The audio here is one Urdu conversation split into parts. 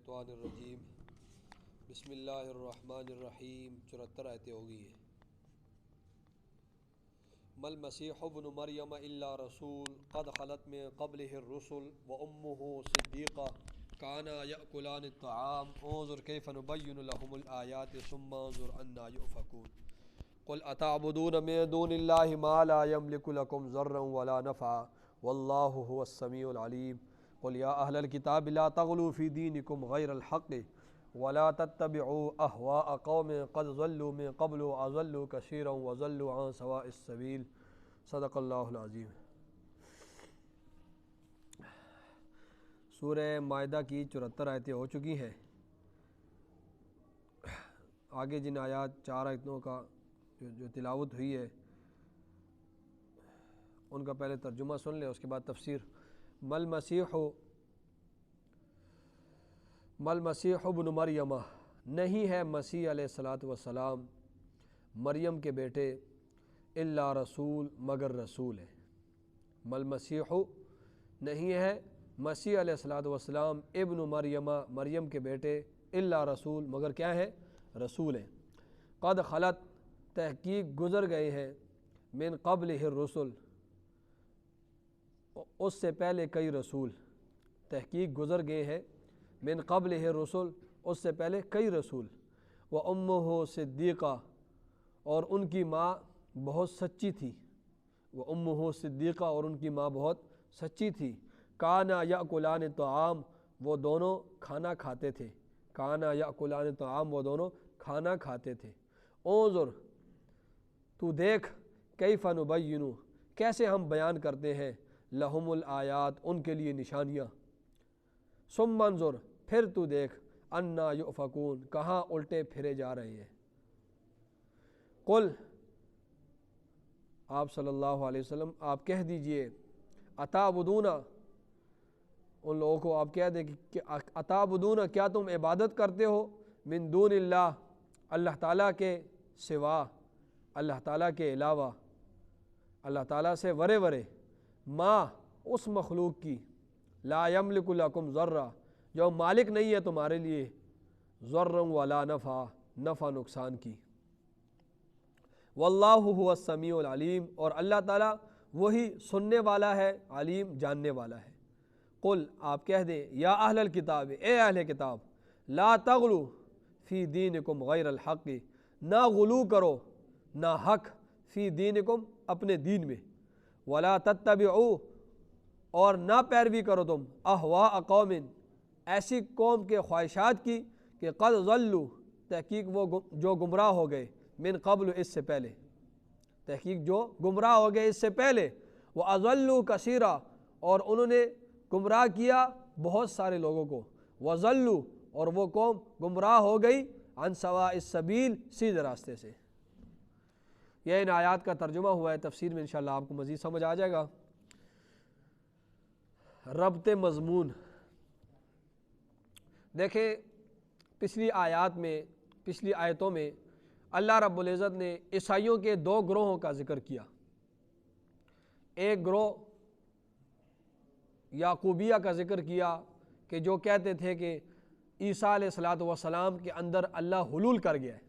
الشیطان الرجیم بسم اللہ الرحمن الرحیم 74 آیتیں ہو گئی ہیں۔ مل مسیح ابن مریم الا رسول قد خلت من قبلہ الرسل وامہ صدیقہ کانا یأکلان الطعام انظر کیف نبین لهم الآیات ثم انظر انا یؤفکون قل اتعبدون من دون اللہ ما لا یملک لکم ضرا ولا نفعا واللہ هو السمیع العلیم قل یا اہل الکتاب لا تغلوا فی دینکم غیر الحق ولا تتبعوا اہواء قوم قد ضلوا من قبل واضلوا کثیرا وضلوا عن سواء السبیل صدق اللہ العظیم۔ سورہ مائدہ کی 74 آیتیں ہو چکی ہیں۔ آگے جن آیات 4 آیتوں کا جو تلاوت ہوئی ہے ان کا پہلے ترجمہ سن لیں، اس کے بعد تفسیر۔ مل مسیح ابن مریم، نہیں ہے مسیح علیہ الصلاۃ والسلام مریم کے بیٹے، الا رسول مگر رسول ہے۔ مل مسیح نہیں ہے مسیح علیہ الصلاۃ والسلام ابن مریم مریم کے بیٹے، الا رسول مگر کیا ہے؟ رسول ہیں۔ قد خلت تحقیق گزر گئے ہیں، من قبلہ الرسل اس سے پہلے کئی رسول، تحقیق گزر گئے ہیں من قبلہ الرسل اس سے پہلے کئی رسول، وامہ صدیقہ اور ان کی ماں بہت سچی تھی، وامہ صدیقہ اور ان کی ماں بہت سچی تھی، کانا یأکلان الطعام وہ دونوں کھانا کھاتے تھے، کانا یأکلان الطعام وہ دونوں کھانا کھاتے تھے۔ انظر تو دیکھ، کیف نبین کیسے ہم بیان کرتے ہیں، لہم الآیات ان کے لیے نشانیاں، ثم انظر پھر تو دیکھ، انا یؤفکون کہاں الٹے پھرے جا رہے ہیں۔ قل آپ صلی اللہ علیہ وسلم آپ کہہ دیجئے، اتعبدون ان لوگوں کو آپ کہہ دیں کہ اتعبدون کیا تم عبادت کرتے ہو، من دون اللہ اللہ تعالیٰ کے سوا، اللہ تعالیٰ کے علاوہ، اللہ تعالیٰ سے ورے ورے، ما اس مخلوق کی، لا یملک لکم ضرا جو مالک نہیں ہے تمہارے لیے، ضرا ولا نفع نفع نقصان کی، واللہ هو السمیع العلیم اور اللہ تعالیٰ وہی سننے والا ہے، علیم جاننے والا ہے۔ قل آپ کہہ دیں، یا اہل الکتاب اے اہل کتاب، لا تغلو فی دینکم غیر الحق نہ غلو کرو نہ حق، فی دینکم اپنے دین میں، ولا تتبعوا اور نہ پیروی کرو تم، اہواء قوم ایسی قوم کے خواہشات کی کہ قد ضلوا تحقیق وہ جو گمراہ ہو گئے، من قبل اس سے پہلے، تحقیق جو گمراہ ہو گئے اس سے پہلے، واضلوا کثیرا اور انہوں نے گمراہ کیا بہت سارے لوگوں کو، وضلوا اور وہ قوم گمراہ ہو گئی، عن سواء السبیل سیدھے راستے سے۔ یہ ان آیات کا ترجمہ ہوا ہے، تفسیر میں انشاءاللہ آپ کو مزید سمجھ آ جائے گا۔ ربط مضمون دیکھیں، پچھلی آیتوں میں اللہ رب العزت نے عیسائیوں کے 2 گروہوں کا ذکر کیا۔ ایک گروہ یعقوبیہ کا ذکر کیا کہ جو کہتے تھے کہ عیسیٰ علیہ الصلاۃ والسلام کے اندر اللہ حلول کر گیا ہے،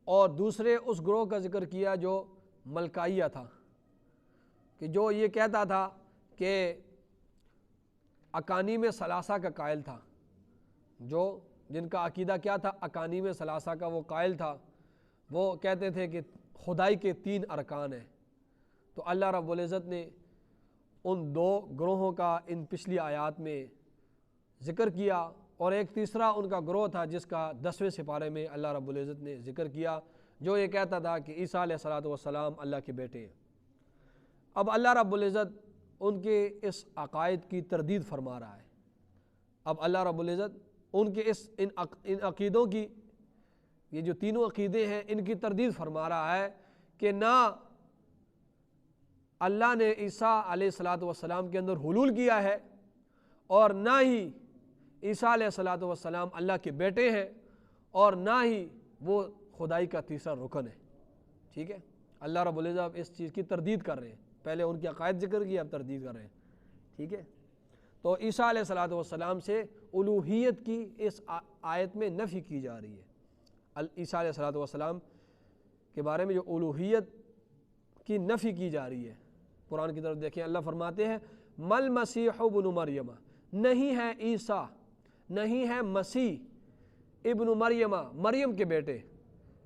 اور دوسرے اس گروہ کا ذکر کیا جو ملکائیہ تھا، کہ جو یہ کہتا تھا کہ اکانیم ثلاثہ کا قائل تھا، جن کا عقیدہ کیا تھا، اکانیم ثلاثہ کا وہ قائل تھا، وہ کہتے تھے کہ خدائی کے 3 ارکان ہیں۔ تو اللہ رب العزت نے ان 2 گروہوں کا ان پچھلی آیات میں ذکر کیا، اور ایک تیسرا ان کا گروہ تھا جس کا 10ویں سپارے میں اللہ رب العزت نے ذکر کیا، جو یہ کہتا تھا کہ عیسیٰ علیہ الصلاۃ والسلام اللہ کے بیٹے ہیں۔ اب اللہ رب العزت ان کے اس عقائد کی تردید فرما رہا ہے۔ اب اللہ رب العزت ان کے ان عقیدوں کی، یہ جو تینوں عقیدے ہیں ان کی تردید فرما رہا ہے کہ نہ اللہ نے عیسیٰ علیہ الصلاۃ والسلام کے اندر حلول کیا ہے، اور نہ ہی عیسیٰ علیہ الصلاۃ والسلام اللہ کے بیٹے ہیں، اور نہ ہی وہ خدائی کا تیسرا رکن ہے۔ ٹھیک ہے، اللہ رب العزت اس چیز کی تردید کر رہے ہیں، پہلے ان کے عقائد ذکر کیا، اب تردید کر رہے ہیں۔ ٹھیک ہے، تو عیسیٰ علیہ الصلوۃ والسلام سے الوہیت کی اس آیت میں نفی کی جا رہی ہے۔ عیسیٰ علیہ الصلوۃ والسلام کے بارے میں جو الوہیت کی نفی کی جا رہی ہے، قرآن کی طرف دیکھیں، اللہ فرماتے ہیں مل مسیح ابن مریم، نہیں ہے عیسیٰ، نہیں ہے مسیح ابن مریم، مریم کے بیٹے،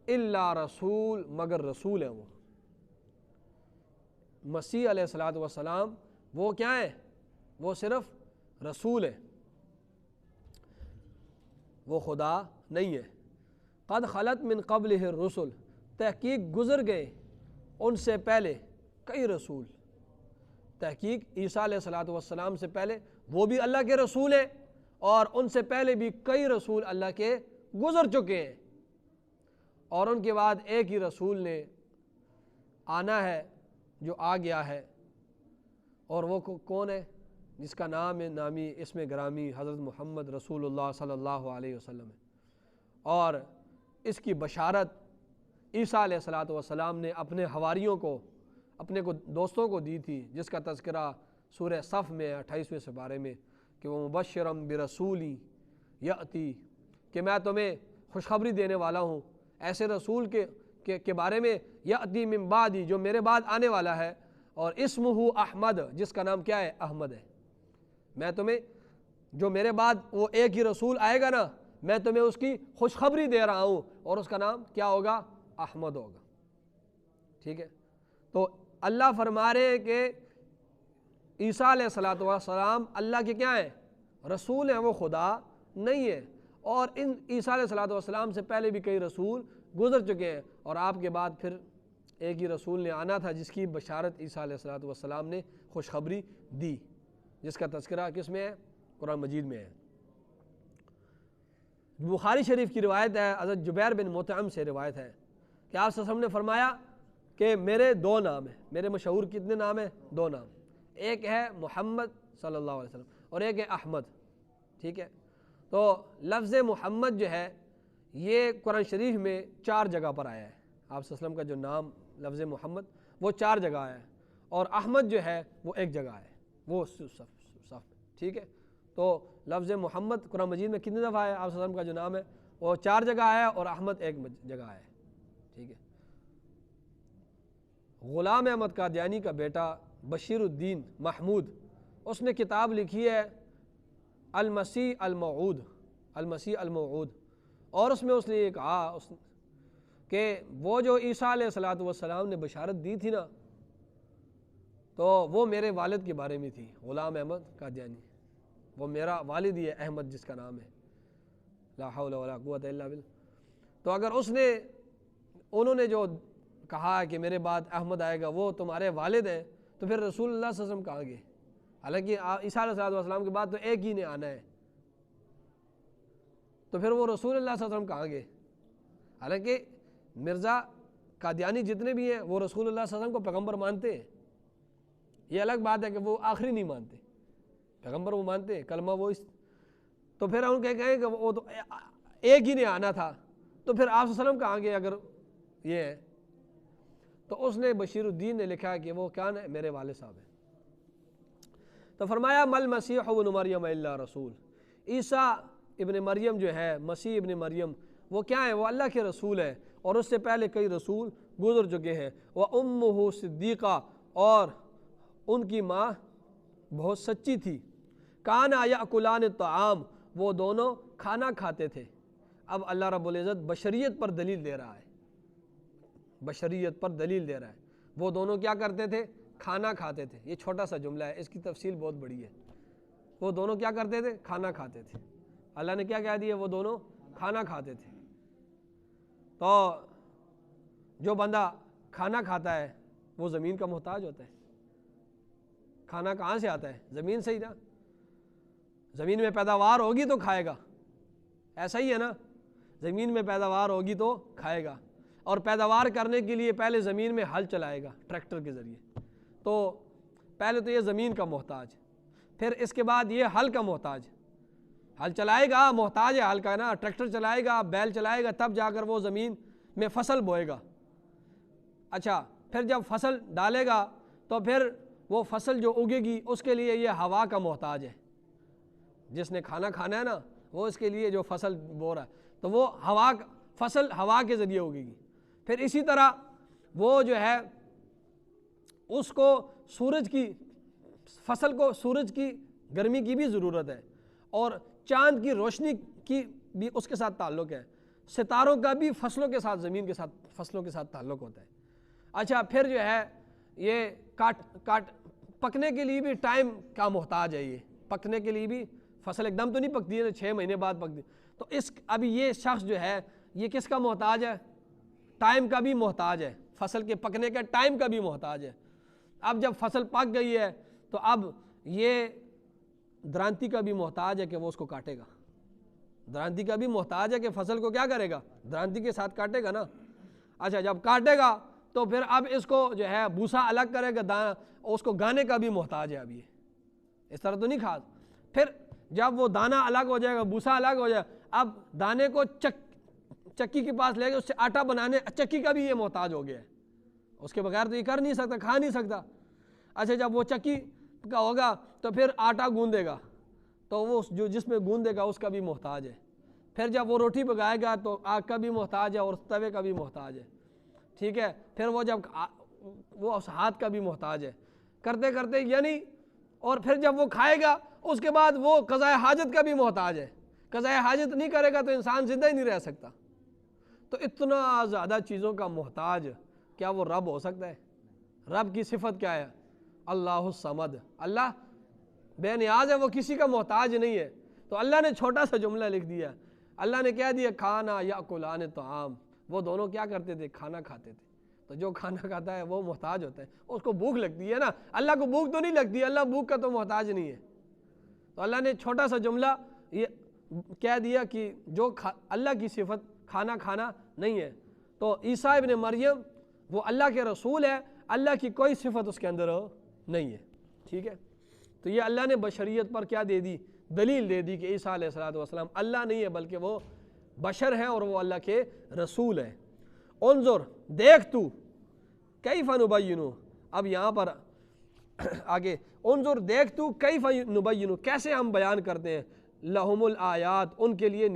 الا رسول، مگر رسول ہیں وہ۔ مسیح علیہ الصلوۃ والسلام وہ کیا ہیں؟ وہ صرف رسول ہے، وہ خدا نہیں ہے۔ قد خلت من قبلہ الرسل، تحقیق گزر گئے ان سے پہلے کئی رسول۔ تحقیق عیسیٰ علیہ الصلوۃ والسلام سے پہلے وہ بھی اللہ کے رسول ہیں، اور ان سے پہلے بھی کئی رسول اللہ کے گزر چکے ہیں، اور ان کے بعد ایک ہی رسول نے آنا ہے جو آ گیا ہے، اور وہ کون ہے؟ جس کا نام نامی اسم گرامی حضرت محمد رسول اللہ صلی اللہ علیہ وسلم ہے۔ اور اس کی بشارت عیسیٰ علیہ الصلوۃ والسلام نے اپنے حواریوں کو، اپنے دوستوں کو دی تھی، جس کا تذکرہ سورہ صف میں 28ویں سپارے میں، کہ وہ مبشرم برسولی یاتی، کہ میں تمہیں خوشخبری دینے والا ہوں ایسے رسول کے بارے میں، یاتی من بعدی، جو میرے بعد آنے والا ہے، اور اسمہ احمد، جس کا نام کیا ہے؟ احمد ہے۔ میں تمہیں جو میرے بعد وہ ایک ہی رسول آئے گا نا، میں تمہیں اس کی خوشخبری دے رہا ہوں، اور اس کا نام کیا ہوگا؟ احمد ہوگا۔ ٹھیک ہے، تو اللہ فرما رہے ہیں کہ عیسیٰ علیہ الصلوۃ والسلام اللہ کے کیا ہیں؟ رسول ہیں، وہ خدا نہیں ہے۔ اور ان عیسیٰ علیہ الصلوۃ والسلام سے پہلے بھی کئی رسول گزر چکے ہیں، اور آپ کے بعد پھر ایک ہی رسول نے آنا تھا جس کی بشارت عیسیٰ علیہ الصلوۃ والسلام نے خوشخبری دی، جس کا تذکرہ کس میں ہے؟ قرآن مجید میں ہے۔ بخاری شریف کی روایت ہے، حضرت جبیر بن مطعم سے روایت ہے کہ آپ صلی اللہ علیہ وسلم نے فرمایا کہ میرے دو نام ہیں، میرے مشہور کتنے نام ہیں؟ دو نام، ایک ہے محمد صلی اللہ علیہ وسلم اور ایک ہے احمد۔ ٹھیک ہے، تو لفظ محمد جو ہے یہ قرآن شریف میں 4 جگہ پر آیا ہے۔ آپ صلی اللہ علیہ وسلم کا جو نام لفظ محمد وہ 4 جگہ آیا ہے، اور احمد جو ہے وہ 1 جگہ ہے، وہ صف میں۔ ٹھیک ہے، تو لفظ محمد قرآن مجید میں کتنی دفعہ آیا؟ آپ صلی اللہ علیہ وسلم کا جو نام ہے وہ 4 جگہ آیا ہے، اور احمد 1 جگہ آیا ہے۔ ٹھیک ہے، غلام احمد قادیانی کا بیٹا بشیر الدین محمود، اس نے کتاب لکھی ہے المسیح الموعود، المسیح الموعود، اور اس میں اس نے یہ کہا کہ وہ جو عیسیٰ علیہ الصلوۃ والسلام نے بشارت دی تھی نا، تو وہ میرے والد کے بارے میں تھی، غلام احمد قادیانی، وہ میرا والد ہی ہے، احمد جس کا نام ہے، لا حول ولا قوت الا باللہ۔ تو اگر انہوں نے جو کہا کہ میرے بعد احمد آئے گا وہ تمہارے والد ہیں، تو پھر رسول اللہ صلی اللہ علیہ وسلم کہاں گئے؟ حالانکہ عیسیٰ علیہ السلام کے بعد تو ایک ہی نے آنا ہے، تو پھر وہ رسول اللہ صلی اللہ علیہ وسلم کہاں گئے؟ حالانکہ مرزا قادیانی جتنے بھی ہیں وہ رسول اللہ صلی اللہ علیہ وسلم کو پیغمبر مانتے ہیں، یہ الگ بات ہے کہ وہ آخری نہیں مانتے، پیغمبر وہ مانتے ہیں، کلمہ وہ تو پھر ان کے کہیں کہ وہ تو ایک ہی نے آنا تھا، تو پھر آپ صلی اللہ علیہ وسلم کہاں گئے اگر یہ ہے؟ تو اس نے بشیر الدین نے لکھا کہ وہ کیا ہے؟ میرے والد صاحب ہیں۔ تو فرمایا مل مسیح ابن مریم الا رسول، عیسیٰ ابن مریم جو ہے، مسیح ابن مریم، وہ کیا ہے؟ وہ اللہ کے رسول ہے، اور اس سے پہلے کئی رسول گزر چکے ہیں۔ وَأُمُّهُ صدیقہ، اور ان کی ماں بہت سچی تھی۔ کانا یأکلان الطعام، وہ دونوں کھانا کھاتے تھے۔ اب اللہ رب العزت بشریت پر دلیل دے رہا ہے، بشریت پر دلیل دے رہا ہے۔ وہ دونوں کیا کرتے تھے؟ کھانا کھاتے تھے۔ یہ چھوٹا سا جملہ ہے، اس کی تفصیل بہت بڑی ہے۔ وہ دونوں کیا کرتے تھے؟ کھانا کھاتے تھے۔ اللہ نے کیا کہہ دیا؟ وہ دونوں کھانا کھاتے تھے۔ تو جو بندہ کھانا کھاتا ہے وہ زمین کا محتاج ہوتا ہے۔ کھانا کہاں سے آتا ہے؟ زمین سے ہی نا، زمین میں پیداوار ہوگی تو کھائے گا، ایسا ہی ہے نا، زمین میں پیداوار ہوگی تو کھائے گا، اور پیداوار کرنے کے لیے پہلے زمین میں ہل چلائے گا ٹریکٹر کے ذریعے۔ تو پہلے تو یہ زمین کا محتاج، پھر اس کے بعد یہ ہل کا محتاج، ہل چلائے گا، محتاج ہے ہل کا نا، ٹریکٹر چلائے گا، بیل چلائے گا، تب جا کر وہ زمین میں فصل بوئے گا۔ اچھا، پھر جب فصل ڈالے گا تو پھر وہ فصل جو اگے گی اس کے لیے یہ ہوا کا محتاج ہے، جس نے کھانا کھانا ہے نا وہ اس کے لیے جو فصل بو رہا ہے تو وہ فصل ہوا کے ذریعے ہوگی. پھر اسی طرح وہ جو ہے اس کو سورج کی فصل کو سورج کی گرمی کی بھی ضرورت ہے اور چاند کی روشنی کی بھی اس کے ساتھ تعلق ہے. ستاروں کا بھی فصلوں کے ساتھ زمین کے ساتھ فصلوں کے ساتھ تعلق ہوتا ہے. اچھا پھر جو ہے یہ پکنے کے لیے بھی ٹائم کا محتاج ہے. یہ پکنے کے لیے بھی فصل ایک دم تو نہیں پکتی ہے, 6 مہینے بعد پکتی. تو ابھی یہ شخص جو ہے یہ کس کا محتاج ہے؟ ٹائم کا بھی محتاج ہے, فصل کے پکنے کا ٹائم کا بھی محتاج ہے. اب جب فصل پک گئی ہے تو اب یہ درانتی کا بھی محتاج ہے کہ وہ اس کو کاٹے گا. درانتی کا بھی محتاج ہے کہ فصل کو کیا کرے گا؟ درانتی کے ساتھ کاٹے گا نا. اچھا جب کاٹے گا تو پھر اب اس کو جو ہے بھوسا الگ کرے گا, اس کو گانے کا بھی محتاج ہے. اب یہ اس طرح تو نہیں کھا. پھر جب وہ دانہ الگ ہو جائے گا, بھوسا الگ ہو جائے گا, اب دانے کو چکی کے پاس لے گا, اس سے آٹا بنانے, چکی کا بھی یہ محتاج ہو گیا ہے. اس کے بغیر تو یہ کر نہیں سکتا, کھا نہیں سکتا. اچھا جب وہ چکی کا ہوگا تو پھر آٹا گوندے گا, تو وہ جس میں گوندے گا اس کا بھی محتاج ہے. پھر جب وہ روٹی پکائے گا تو آگ کا بھی محتاج ہے اور توے کا بھی محتاج ہے. ٹھیک ہے, پھر وہ جب وہ اس ہاتھ کا بھی محتاج ہے. کرتے کرتے یعنی اور پھر جب وہ کھائے گا اس کے بعد وہ قضاء حاجت کا بھی محتاج ہے. قضاء حاجت نہیں کرے گا تو انسان زندہ ہی نہیں رہ سکتا. تو اتنا زیادہ چیزوں کا محتاج کیا وہ رب ہو سکتا ہے؟ رب کی صفت کیا ہے؟ اللہ الصمد, اللہ بے نیاز ہے, وہ کسی کا محتاج نہیں ہے. تو اللہ نے چھوٹا سا جملہ لکھ دیا. اللہ نے کہہ دیا کھانا یاکلان طعام, وہ دونوں کیا کرتے تھے؟ کھانا کھاتے تھے. تو جو کھانا کھاتا ہے وہ محتاج ہوتا ہے, اس کو بھوک لگتی ہے نا. اللہ کو بھوک تو نہیں لگتی, اللہ بھوک کا تو محتاج نہیں ہے. تو اللہ نے چھوٹا سا جملہ یہ کہہ دیا کہ جو اللہ کی صفت کھانا کھانا نہیں ہے. تو عیسیٰ ابن مریم وہ اللہ کے رسول ہے, اللہ کی کوئی صفت اس کے اندر نہیں ہے. ٹھیک ہے, تو یہ اللہ نے بشریت پر کیا دے دی؟ دلیل دے دی کہ عیسیٰ علیہ السلام اللہ نہیں ہے بلکہ وہ بشر ہیں اور وہ اللہ کے رسول ہیں. انظر دیکھ تو کیف نبینو, اب یہاں پر آگے انظر دیکھ تو کیف نبینو, کیسے ہم بیان کرتے ہیں, لہم الآیات, ان کے لیے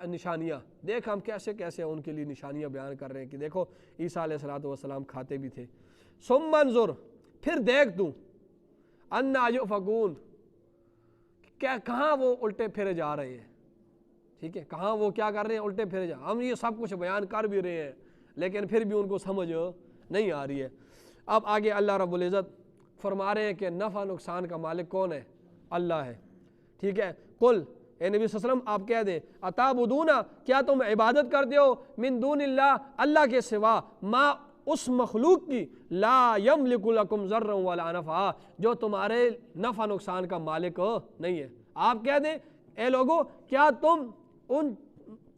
نشانیاں. دیکھ ہم کیسے کیسے ان کے لیے نشانیاں بیان کر رہے ہیں کہ دیکھو عیسیٰ علیہ السلام کھاتے بھی تھے. ثم انظر, پھر دیکھ تو انا یؤفکون, کہاں وہ الٹے پھرے جا رہے ہیں. ٹھیک ہے, کہاں وہ کیا کر رہے ہیں؟ الٹے پھرے ہم یہ سب کچھ بیان کر بھی رہے ہیں لیکن پھر بھی ان کو سمجھ نہیں آ رہی ہے. اب آگے اللہ رب العزت فرما رہے ہیں کہ نفع نقصان کا مالک کون ہے؟ اللہ ہے. ٹھیک ہے, قل اے نبی صلی اللہ علیہ وسلم آپ کہہ دیں اتعبدون, کیا تم عبادت کرتے ہو من دون اللہ, اللہ کے سوا, ما اس مخلوق کی, لا یملک لکم ضرا ولا نفعا, جو تمہارے نفع نقصان کا مالک نہیں ہے. آپ کہہ دیں اے لوگو کیا تم ان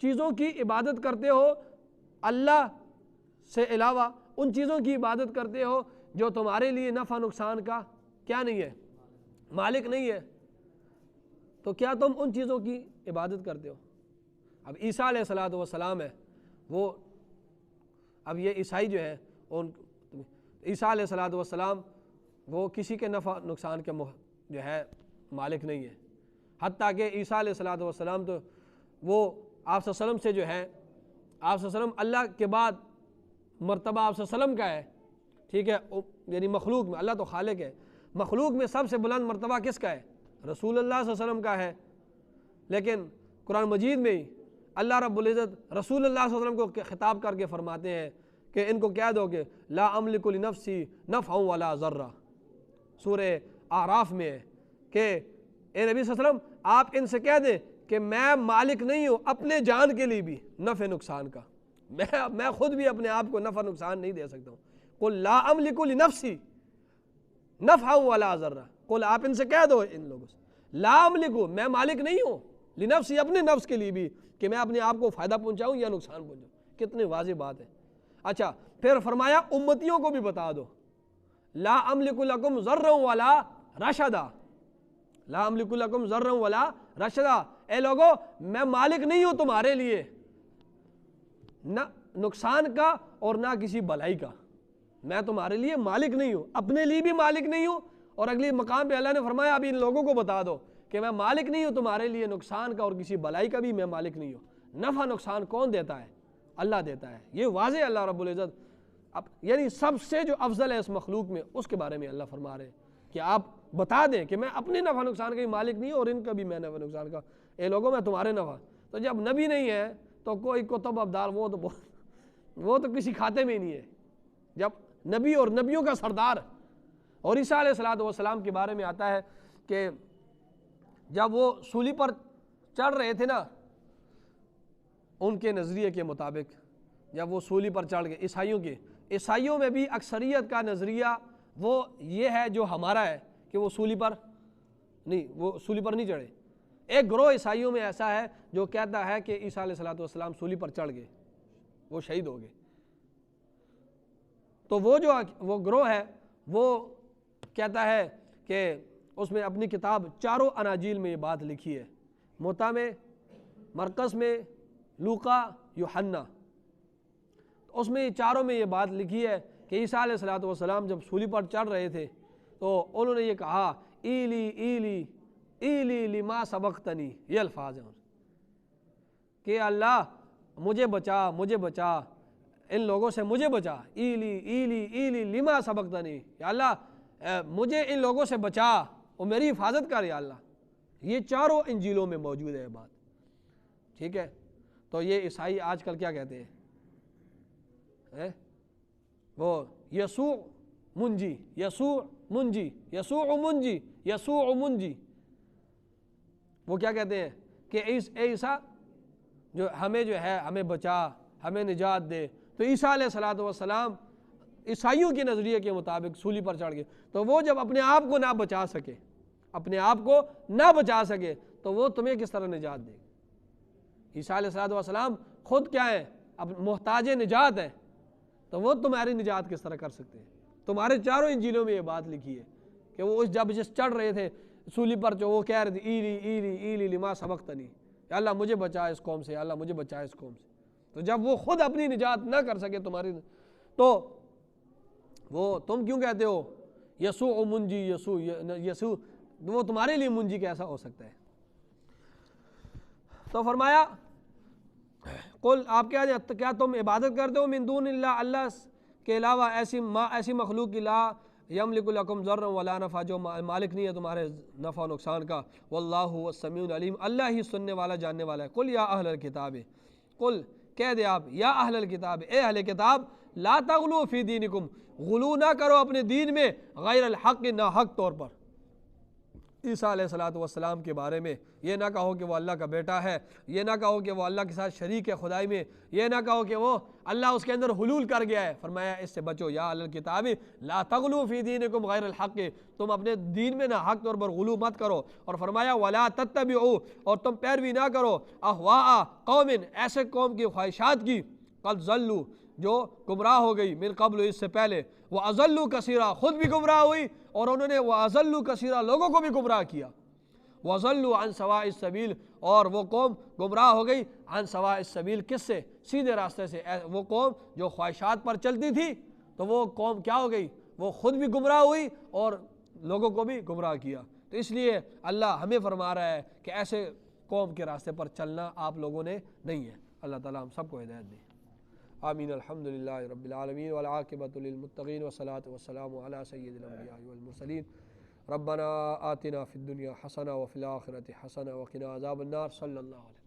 چیزوں کی عبادت کرتے ہو اللہ سے علاوہ, ان چیزوں کی عبادت کرتے ہو جو تمہارے لیے نفع نقصان کا کیا نہیں ہے؟ مالک نہیں ہے. تو کیا تم ان چیزوں کی عبادت کرتے ہو؟ اب عیسیٰ علیہ السلام ہے وہ, اب یہ عیسائی جو ہے عیسیٰ علیہ السلام وہ کسی کے نفع نقصان کے جو ہے مالک نہیں ہے. حتیٰ کہ عیسیٰ علیہ السلام تو وہ آپ صلی اللہ علیہ وسلم سے جو ہے, آپ صلی اللہ علیہ وسلم اللہ کے بعد مرتبہ آپ صلی اللہ علیہ وسلم کا ہے. ٹھیک ہے, یعنی مخلوق میں, اللہ تو خالق ہے, مخلوق میں سب سے بلند مرتبہ کس کا ہے؟ رسول اللہ صلی اللہ علیہ وسلم کا ہے. لیکن قرآن مجید میں ہی اللہ رب العزت رسول اللہ صلی اللہ علیہ وسلم کو خطاب کر کے فرماتے ہیں کہ ان کو کہہ دو کہ لا املک لنفسی نفعا ولا ضرا. سورہ اعراف میں ہے کہ اے نبی صلی اللہ علیہ وسلم آپ ان سے کہہ دیں کہ میں مالک نہیں ہوں اپنے جان کے لیے بھی نفع نقصان کا, میں خود بھی اپنے آپ کو نفع نقصان نہیں دے سکتا ہوں. قل لا املک لنفسی نفعا ولا ضرا, قل آپ ان سے کہہ دو ان لوگوں سے لا املک, میں مالک نہیں ہوں لنفسی, اپنے نفس کے لیے بھی کہ میں اپنے آپ کو فائدہ پہنچاؤں یا نقصان پہنچاؤں. کتنی واضح بات ہے. اچھا پھر فرمایا امتیوں کو بھی بتا دو لا املک لکم ضرا ولا رشدا, لا املک لکم ضرا ولا رشدا, اے لوگو میں مالک نہیں ہوں تمہارے لیے نہ نقصان کا اور نہ کسی بھلائی کا. میں تمہارے لیے مالک نہیں ہوں, اپنے لیے بھی مالک نہیں ہوں. اور اگلی مقام پہ اللہ نے فرمایا ابھی ان لوگوں کو بتا دو کہ میں مالک نہیں ہوں تمہارے لیے نقصان کا اور کسی بلائی کا بھی میں مالک نہیں ہوں. نفع نقصان کون دیتا ہے؟ اللہ دیتا ہے. یہ واضح اللہ رب العزت یعنی سب سے جو افضل ہے اس مخلوق میں اس کے بارے میں اللہ فرما رہے ہیں کہ آپ بتا دیں کہ میں اپنے نفع نقصان کا بھی مالک نہیں ہوں اور ان کا بھی میں نفع نقصان کا. اے لوگوں میں تمہارے نفع. تو جب نبی نہیں ہے تو کوئی کتب ابدال وہ تو کسی کھاتے میں ہی نہیں ہے. جب نبی اور نبیوں کا سردار اور عیسیٰ علیہ السلام کے بارے میں آتا ہے کہ جب وہ سولی پر چڑھ رہے تھے نا ان کے نظریے کے مطابق جب وہ سولی پر چڑھ گئے عیسائیوں میں بھی اکثریت کا نظریہ وہ یہ ہے جو ہمارا ہے کہ وہ سولی پر نہیں چڑھے. ایک گروہ عیسائیوں میں ایسا ہے جو کہتا ہے کہ عیسیٰ علیہ السلام سولی پر چڑھ گئے, وہ شہید ہو گئے. تو وہ گروہ ہے وہ کہتا ہے کہ اس میں اپنی کتاب چاروں اناجیل میں یہ بات لکھی ہے, متی میں, مرقس میں, لوقا, یوحنا. اس میں چاروں میں یہ بات لکھی ہے کہ عیسیٰ علیہ السلام جب سولی پر چڑھ رہے تھے تو انہوں نے یہ کہا ایلی ایلی ایلی لما سبقتنی, یہ الفاظ ہیں کہ اللہ مجھے بچا ان لوگوں سے مجھے بچا. ایلی ایلی ایلی لما سبقتنی, یا اللہ مجھے ان لوگوں سے بچا اور میری حفاظت کر یا اللہ. یہ چاروں انجیلوں میں موجود ہے بات, ٹھیک ہے. تو یہ عیسائی آج کل کیا کہتے ہیں, وہ یسوع منجی یسوع منجی یسوع منجی یسوع منجی. وہ کیا کہتے ہیں کہ اے عیسیٰ جو ہے ہمیں بچا, ہمیں نجات دے. تو عیسیٰ علیہ السلام عیسائیوں کے نظریے کے مطابق سولی پر چڑھ گئے. تو وہ جب اپنے آپ کو نہ بچا سکے تو وہ تمہیں کس طرح نجات دے. عیسیٰ علیہ السلام خود کیا ہیں, اب محتاج نجات ہیں, تو وہ تمہاری نجات کس طرح کر سکتے ہیں؟ تمہارے چاروں انجیلوں میں یہ بات لکھی ہے کہ وہ جب چڑھ رہے تھے سولی پر جو وہ کہہ رہے تھے ایلی ایلی ایلی لما سبقتنی, یا اللہ مجھے بچا اس قوم سے, اللہ مجھے بچا اس قوم سے. تو جب وہ خود اپنی نجات نہ کر سکے تمہاری, تو وہ تم کیوں کہتے ہو یسوع منجی یسوع, وہ تمہارے لیے منجی کیسا ہو سکتا ہے؟ تو فرمایا قل آپ کیا تم عبادت کرتے ہو من دون اللہ, اللہ کے علاوہ ایسی مخلوق کی لا یملک لکم ضرا ولا نفع, جو مالک نہیں ہے تمہارے نفع و نقصان کا. واللہ السمیع العلیم, اللہ ہی سننے والا جاننے والا ہے. قل یا اہل الکتاب, قل کہہ دے آپ یا اہل الکتاب, اے اہل کتاب, لا تغلو فی دینکم, غلو نہ کرو اپنے دین میں غیر الحق, نہ حق طور پر. عیسیٰ علیہ السلام کے بارے میں یہ نہ کہو کہ وہ اللہ کا بیٹا ہے, یہ نہ کہو کہ وہ اللہ کے ساتھ شریک ہے خدائی میں, یہ نہ کہو کہ وہ اللہ اس کے اندر حلول کر گیا ہے. فرمایا اس سے بچو, یا اہل الکتاب لا تغلو فی دینکم غیر الحق, تم اپنے دین میں نہ حق طور پر غلو مت کرو. اور فرمایا ولا تتبعوا, اور تم پیروی نہ کرو اہواء قوم, ایسے قوم کی خواہشات کی, قد ضلوا, جو گمراہ ہو گئی, من قبل, اس سے پہلے, وَأَضَلُّوا كَثِيرًا, خود بھی گمراہ ہوئی اور انہوں نے وَأَضَلُّوا كَثِيرًا, لوگوں کو بھی گمراہ کیا. وَأَضَلُّوا عَنْ سَوَاءِ السَّبِيلِ, اور وہ قوم گمراہ ہو گئی عن سواء السبیل, کس سے, سیدھے راستے سے. وہ قوم جو خواہشات پر چلتی تھی تو وہ قوم کیا ہو گئی, وہ خود بھی گمراہ ہوئی اور لوگوں کو بھی گمراہ کیا. تو اس لیے اللہ ہمیں فرما رہا ہے کہ ایسے قوم کے راستے پر چلنا آپ لوگوں نے نہیں ہے. اللہ تعالیٰ ہم سب کو ہدایت دے. آمین. الحمدللہ رب العالمین والعاقبۃ للمتقین والصلاۃ والسلام علی سید الانبیاء والمرسلین. ربنا آتنا فی الدنیا حسنہ وفی الآخرۃ حسنہ وقنا عذاب النار. صلی اللہ علیہ